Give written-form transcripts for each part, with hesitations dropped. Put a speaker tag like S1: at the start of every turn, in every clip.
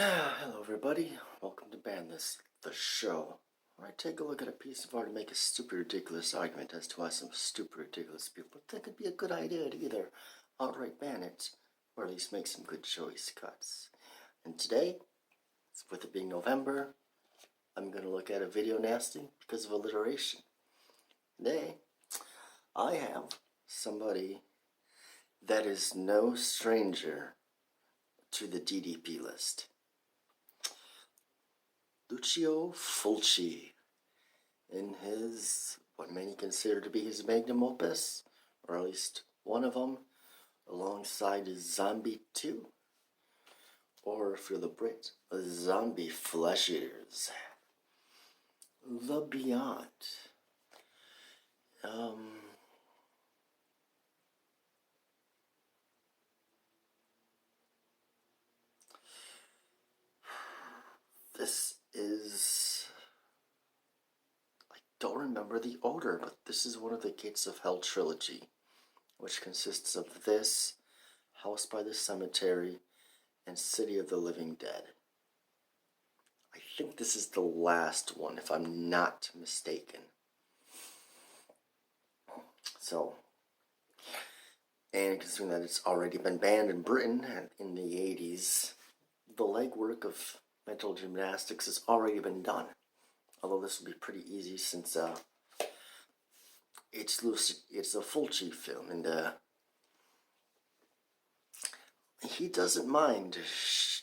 S1: Hello everybody, welcome to Ban This, the show, where I take a look at a piece of art and make a stupid ridiculous argument as to why some stupid ridiculous people think it'd be a good idea to either outright ban it, or at least make some good choice cuts. And today, with it being November, I'm going to look at a video nasty because of alliteration. Today, I have somebody that is no stranger to the DDP list. Lucio Fulci, in his, what many consider to be his magnum opus, or at least one of them, alongside Zombie 2, or if you're the Brit, Zombie Flesh Eaters. The Beyond. This is, I don't remember the order, but this is one of the Gates of Hell trilogy, which consists of this, House by the Cemetery, and City of the Living Dead. I think this is the last one, if I'm not mistaken. So, and considering that it's already been banned in Britain in the 80s, the legwork of mental gymnastics has already been done. Although this will be pretty easy since it's a Fulci film, and he doesn't mind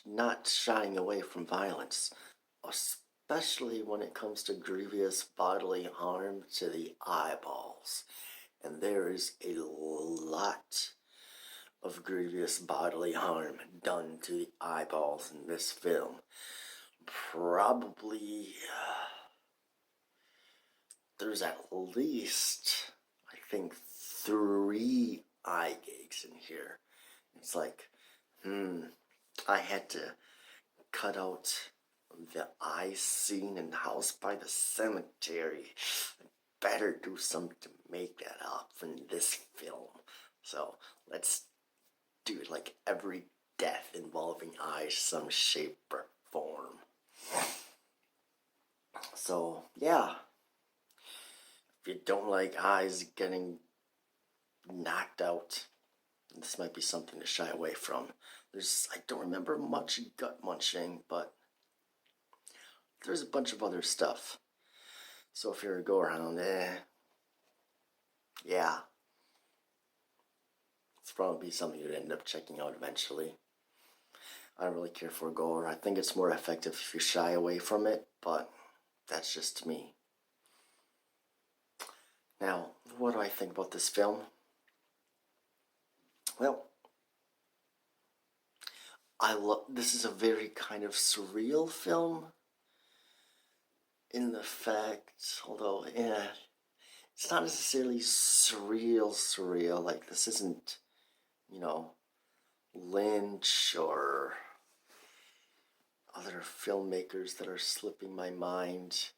S1: not shying away from violence, especially when it comes to grievous bodily harm to the eyeballs. And there is a lot of grievous bodily harm done to the eyeballs in this film. Probably, there's at least, I think, 3 eye gags in here. It's like, I had to cut out the eye scene in House by the Cemetery. I better do something to make that up in this film. So let's do it like every death involving eyes, some shape or form. So yeah, if you don't like eyes getting knocked out, this might be something to shy away from. I don't remember much gut munching, but there's a bunch of other stuff. So if you're a go around, yeah, it's probably something you'd end up checking out eventually. I don't really care for gore. I think it's more effective if you shy away from it, but that's just me. Now, what do I think about this film? Well, this is a very kind of surreal film in the fact, although, it's not necessarily surreal, like this isn't, Lynch or other filmmakers that are slipping my mind.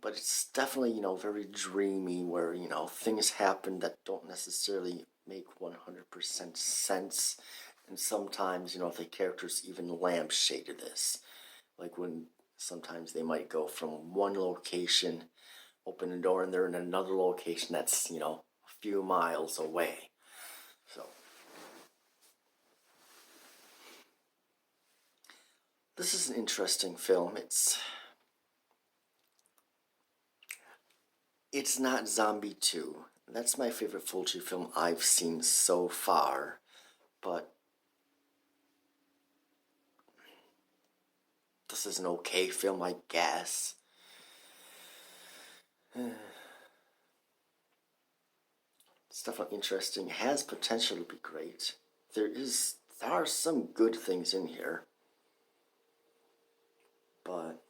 S1: But it's definitely, very dreamy where, things happen that don't necessarily make 100% sense. And sometimes, the characters even lampshade this. Like when sometimes they might go from one location, open a door, and they're in another location that's, a few miles away. So this is an interesting film. It's not Zombie 2. That's my favorite Fulci film I've seen so far. But this is an okay film, I guess. It's definitely interesting. It has potential to be great. There are some good things in here. But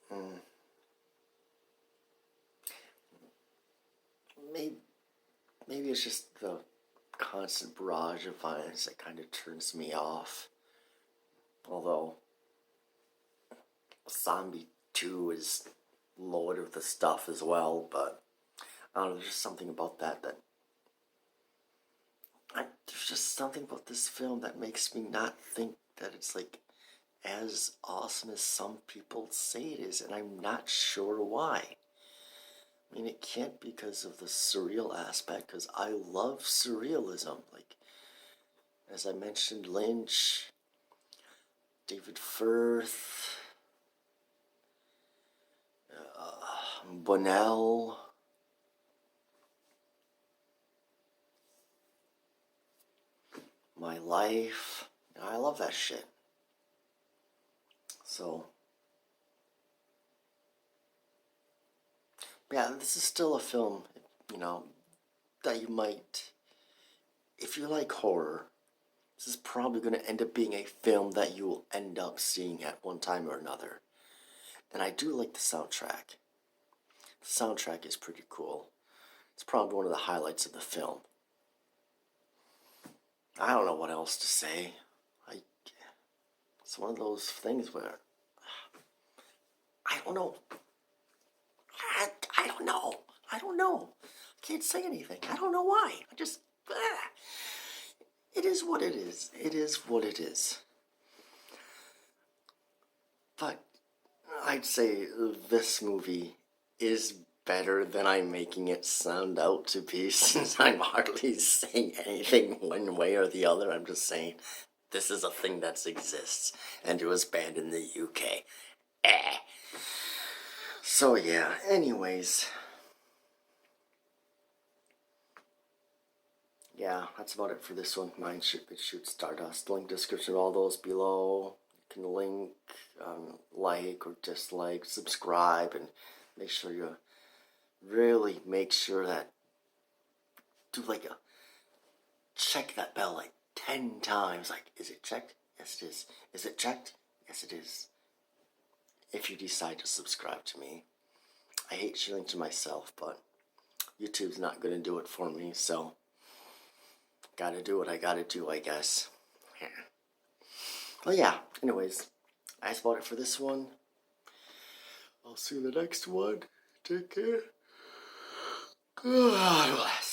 S1: maybe it's just the constant barrage of violence that kind of turns me off. Although Zombie 2 is loaded with the stuff as well, but I don't know, there's just something about that there's just something about this film that makes me not think that it's like as awesome as some people say it is, and I'm not sure why. I mean, it can't be because of the surreal aspect, because I love surrealism. Like, as I mentioned, Lynch, David Firth, Bonnell, My Life. I love that shit. So, yeah, this is still a film, that you might, if you like horror, this is probably going to end up being a film that you will end up seeing at one time or another. And I do like the soundtrack. The soundtrack is pretty cool. It's probably one of the highlights of the film. I don't know what else to say. It's one of those things where I don't know. I don't know. I don't know. I can't say anything. I don't know why. It is what it is. It is what it is. But I'd say this movie is better than I'm making it sound out to be, since I'm hardly saying anything one way or the other. I'm just saying this is a thing that exists, and it was banned in the UK. So yeah, anyways. Yeah, that's about it for this one. Mine shoots Stardust. Link description of all those below. You can link, like or dislike, subscribe, and make sure you really make sure that check that bell like 10 times. Like, is it checked? Yes, it is. Is it checked? Yes, it is. If you decide to subscribe to me. I hate shilling to myself, but YouTube's not going to do it for me, so gotta do what I gotta do, I guess. Well, yeah, anyways, that's about it for this one. I'll see you in the next one. Take care. God bless.